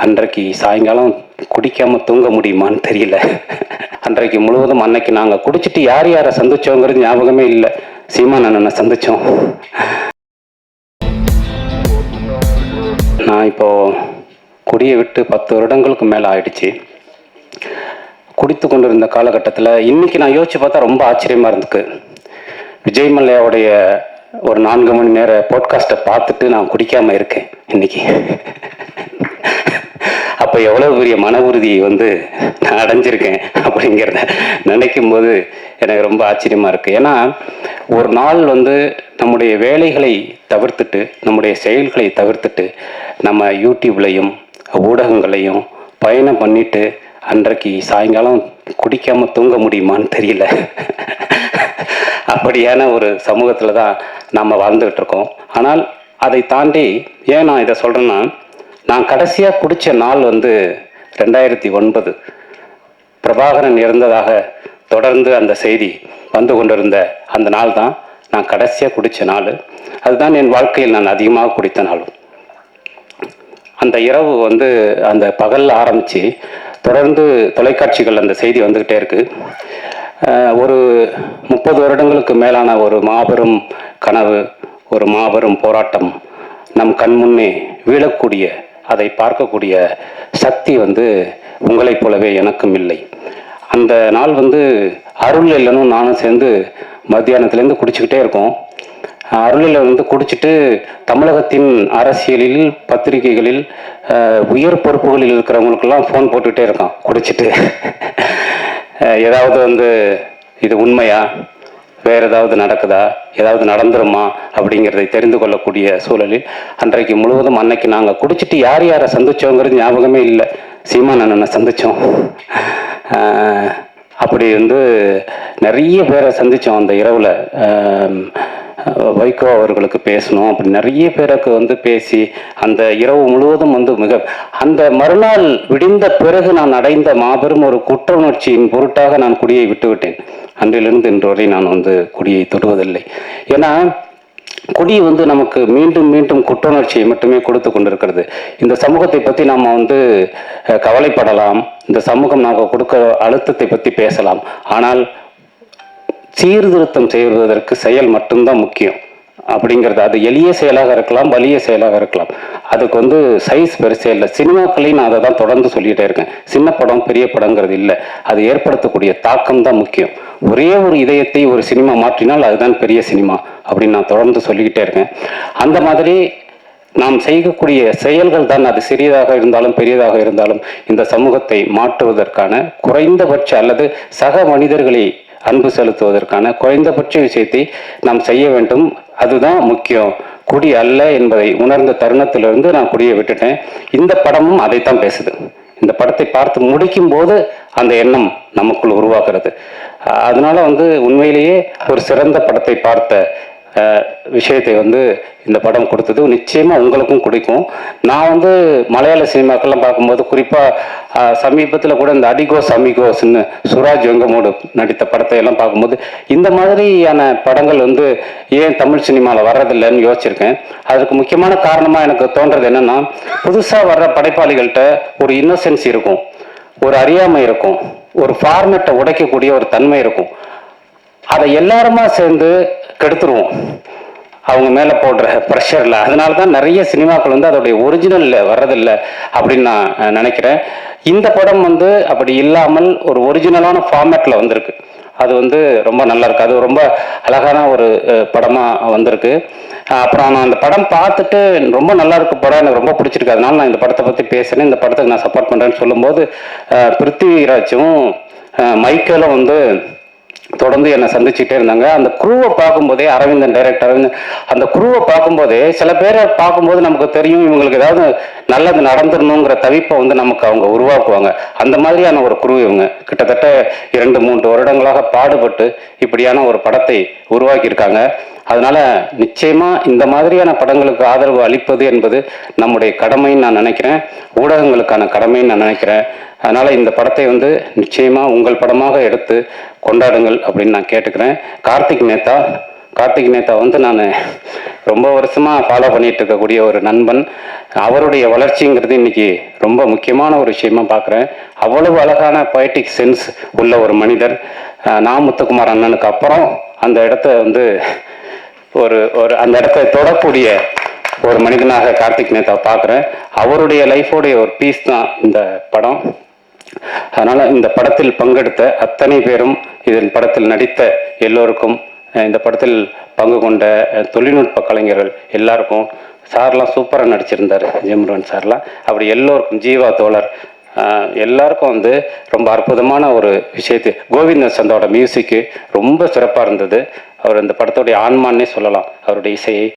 அன்றைக்கு சாயங்காலம் குடிக்காமல் தூங்க முடியுமான்னு தெரியல. அன்றைக்கு முழுவதும் அன்னைக்கு நாங்கள் குடிச்சிட்டு யார் யாரை சந்திச்சோங்கிறது ஞாபகமே இல்லை. சீமான் அண்ணனை சந்தித்தோம். நான் இப்போது குடியை விட்டு 10 வருடங்களுக்கு மேலே ஆயிடுச்சு. குடித்து கொண்டு இருந்த காலகட்டத்தில் இன்றைக்கி நான் யோசித்து பார்த்தா ரொம்ப ஆச்சரியமாக இருந்துக்கு. விஜய் மல்லையாவுடைய ஒரு 4 மணி நேர போட்காஸ்ட்டை பார்த்துட்டு நான் குடிக்காமல் இருக்கேன் இன்னைக்கு. அப்போ எவ்வளோ பெரிய மன உறுதியை நான் அடைஞ்சிருக்கேன் அப்படிங்கிறத நினைக்கும் போது எனக்கு ரொம்ப ஆச்சரியமாக இருக்குது. ஏன்னா ஒரு நாள் நம்முடைய வேலைகளை தவிர்த்துட்டு, நம்முடைய செயல்களை தவிர்த்துட்டு, நம்ம யூடியூப்லையும் ஊடகங்களையும் பயணம் பண்ணிட்டு அன்றைக்கு சாயங்காலம் குடிக்காமல் தூங்க முடியுமான்னு தெரியல. அப்படியான ஒரு சமூகத்தில் தான் நாம் வாழ்ந்துகிட்டு இருக்கோம். ஆனால் அதை தாண்டி ஏன் நான் இதை சொல்கிறேன்னா, நான் கடைசியாக குடித்த நாள் 2009 பிரபாகரன் இறந்ததாக தொடர்ந்து அந்த செய்தி வந்து கொண்டிருந்த அந்த நாள் தான் நான் கடைசியாக குடித்த நாள். அதுதான் என் வாழ்க்கையில் நான் அதிகமாக குடித்த நாள். அந்த இரவு அந்த பகலில் ஆரம்பித்து தொடர்ந்து தொலைக்காட்சிகள் அந்த செய்தி வந்துக்கிட்டே இருக்குது. ஒரு 30 வருடங்களுக்கு மேலான ஒரு மாபெரும் கனவு, ஒரு மாபெரும் போராட்டம் நம் கண்முன்னே வீழக்கூடிய, அதை பார்க்கக்கூடிய சக்தி உங்களைப் போலவே எனக்கும் இல்லை. அந்த நாள் அருள் இல்லைன்னு நானும் சேர்ந்து மத்தியானத்துலேருந்து குடிச்சுக்கிட்டே இருக்கோம். அருளில் குடிச்சிட்டு தமிழகத்தின் அரசியலில், பத்திரிகைகளில், உயர் பொறுப்புகளில் இருக்கிறவங்களுக்கெல்லாம் ஃபோன் போட்டுக்கிட்டே இருக்கான் குடிச்சிட்டு. ஏதாவது இது உண்மையா, வேறு ஏதாவது நடக்குதா, ஏதாவது நடந்துருமா அப்படிங்கிறதை தெரிந்து கொள்ளக்கூடிய சூழலில் அன்றைக்கு முழுவதும் அன்னைக்கு நாங்கள் குடிச்சிட்டு யார் யாரை சந்தித்தோங்கிறது ஞாபகமே இல்லை. சீமான் அண்ணனை சந்தித்தோம். அப்படி நிறைய பேரை சந்தித்தோம் அந்த இரவில். வைகோ அவர்களுக்கு பேசணும், அப்படி நிறைய பேருக்கு பேசி அந்த இரவு முழுவதும் மிக அந்த மறுநாள் விடிந்த பிறகு நான் அடைந்த மாபெரும் ஒரு குற்ற உணர்ச்சியின் பொருட்டாக நான் குடியை விட்டுவிட்டேன். அன்றிலிருந்து இன்று வரை நான் குடியை தொடுவதில்லை. ஏன்னா குடி நமக்கு மீண்டும் மீண்டும் குற்றுணர்ச்சியை மட்டுமே கொடுத்து கொண்டிருக்கிறது. இந்த சமூகத்தை பற்றி நாம் கவலைப்படலாம், இந்த சமூகம் நாங்கள் கொடுக்க அழுத்தத்தை பற்றி பேசலாம். ஆனால் சீர்திருத்தம் செய்வதற்கு செயல் மட்டும்தான் முக்கியம் அப்படிங்கிறது. அது எளிய செயலாக இருக்கலாம், வலிய செயலாக இருக்கலாம். அதுக்கு சைஸ் பெருசே இல்லை. சினிமாக்களையும் நான் அதை தான் தொடர்ந்து சொல்லிகிட்டே இருக்கேன். சின்ன படம் பெரிய படங்கிறது இல்லை, அது ஏற்படுத்தக்கூடிய தாக்கம் தான் முக்கியம். ஒரே ஒரு இதயத்தை ஒரு சினிமா மாற்றினால் அதுதான் பெரிய சினிமா அப்படின்னு நான் தொடர்ந்து சொல்லிக்கிட்டே இருக்கேன். அந்த மாதிரி நாம் செய்யக்கூடிய செயல்கள் தான், அது சிறியதாக இருந்தாலும் பெரியதாக இருந்தாலும், இந்த சமூகத்தை மாற்றுவதற்கான குறைந்தபட்ச அல்லது சக மனிதர்களை அன்பு செலுத்துவதற்கான குறைந்தபட்ச விஷயத்தை நாம் செய்ய வேண்டும். அதுதான் முக்கியம். குடி அல்ல என்பதை உணர்ந்த தருணத்திலிருந்து நான் குடியை விட்டுட்டேன். இந்த படமும் அதைத்தான் பேசுது. இந்த படத்தை பார்த்து முடிக்கும் போது அந்த எண்ணம் நமக்குள் உருவாகிறது. அதனால உண்மையிலேயே ஒரு சிறந்த படத்தை பார்த்த விஷயத்தை இந்த படம் கொடுத்தது. நிச்சயமாக உங்களுக்கும் பிடிக்கும். நான் மலையாள சினிமாக்கெல்லாம் பார்க்கும்போது, குறிப்பாக சமீபத்தில் கூட இந்த அடிகோஸ் அமிகோஸ்ன்னு சுராஜ் வெங்கமோடு நடித்த படத்தை எல்லாம் பார்க்கும்போது, இந்த மாதிரியான படங்கள் ஏன் தமிழ் சினிமாவில் வர்றதில்லைன்னு யோசிச்சிருக்கேன். அதுக்கு முக்கியமான காரணமாக எனக்கு தோன்றது என்னென்னா, புதுசாக வர்ற படைப்பாளிகள்கிட்ட ஒரு இன்னசென்ஸ் இருக்கும், ஒரு அறியாமை இருக்கும், ஒரு ஃபார்மேட்டை உடைக்கக்கூடிய ஒரு தன்மை இருக்கும். அதை எல்லாருமா சேர்ந்து கெடுத்துருவோம் அவங்க மேலே போடுற ப்ரெஷரில். அதனால தான் நிறைய சினிமாக்கள் அதோடைய ஒரிஜினலில் வர்றதில்லை அப்படின்னு நான் நினைக்கிறேன். இந்த படம் அப்படி இல்லாமல் ஒரு ஒரிஜினலான ஃபார்மேட்டில் வந்திருக்கு. அது ரொம்ப நல்லா இருக்கு. அது ரொம்ப அழகான ஒரு படமாக வந்திருக்கு. அப்புறம் நான் அந்த படம் பார்த்துட்டு ரொம்ப நல்லா இருக்கு படம், எனக்கு ரொம்ப பிடிச்சிருக்கு, அதனால நான் இந்த படத்தை பற்றி பேசுகிறேன், இந்த படத்துக்கு நான் சப்போர்ட் பண்ணுறேன்னு சொல்லும்போது, பிருத்திவிராஜும் மைக்கேலும் தொடர்ந்து என்னை சந்திச்சுட்டே இருந்தாங்க. அந்த குருவை பார்க்கும்போதே, அரவிந்தன் டைரக்டர் அரவிந்தன், அந்த குருவை பார்க்கும்போதே சில பேரை பார்க்கும்போது நமக்கு தெரியும் இவங்களுக்கு ஏதாவது நல்லது நடந்துடணுங்கிற தவிப்பை நமக்கு அவங்க உருவாக்குவாங்க. அந்த மாதிரியான ஒரு குரு இவங்க. கிட்டத்தட்ட 2-3 வருடங்களாக பாடுபட்டு இப்படியான ஒரு படத்தை உருவாக்கியிருக்காங்க. அதனால நிச்சயமா இந்த மாதிரியான படங்களுக்கு ஆதரவு அளிப்பது என்பது நம்முடைய கடமைன்னு நான் நினைக்கிறேன், ஊடகங்களுக்கான கடமைன்னு நான் நினைக்கிறேன். அதனால இந்த படத்தை நிச்சயமா உங்கள் படமாக எடுத்து கொண்டாடுங்கள் அப்படின்னு நான் கேட்டுக்கிறேன். கார்த்திக் நேத்தா நான் ரொம்ப வருஷமாக ஃபாலோ பண்ணிட்டு இருக்கக்கூடிய ஒரு நண்பன். அவருடைய வளர்ச்சிங்கிறது இன்னைக்கு ரொம்ப முக்கியமான ஒரு விஷயமா பார்க்குறேன். அவ்வளவு அழகான பொயட்டிக் சென்ஸ் உள்ள ஒரு மனிதர். நான் முத்துக்குமார் அண்ணனுக்கு அப்புறம் அந்த இடத்த வந்து ஒரு ஒரு அந்த இடத்தை தொடக்கூடிய ஒரு மனிதனாக கார்த்திக் நேதா பார்க்குறேன். அவருடைய லைஃபோடைய ஒரு பீஸ் தான் இந்த படம். அதனால இந்த படத்தில் பங்கெடுத்த அத்தனை பேரும், இதன் படத்தில் நடித்த எல்லோருக்கும், இந்த படத்தில் பங்கு கொண்ட தொழில்நுட்ப கலைஞர்கள் எல்லாருக்கும், சார்லாம் சூப்பராக நடிச்சிருந்தார், ஜெயமுருகன் சார்லாம். அப்படி எல்லோருக்கும், ஜீவா தோழர் எல்லாருக்கும் வந்து ரொம்ப அற்புதமான ஒரு விஷயத்து. கோவிந்த சந்தோட மியூசிக்கு ரொம்ப சிறப்பாக இருந்தது. அவர் இந்த படத்துடைய ஆன்மான்னே சொல்லலாம், அவருடைய இசையை.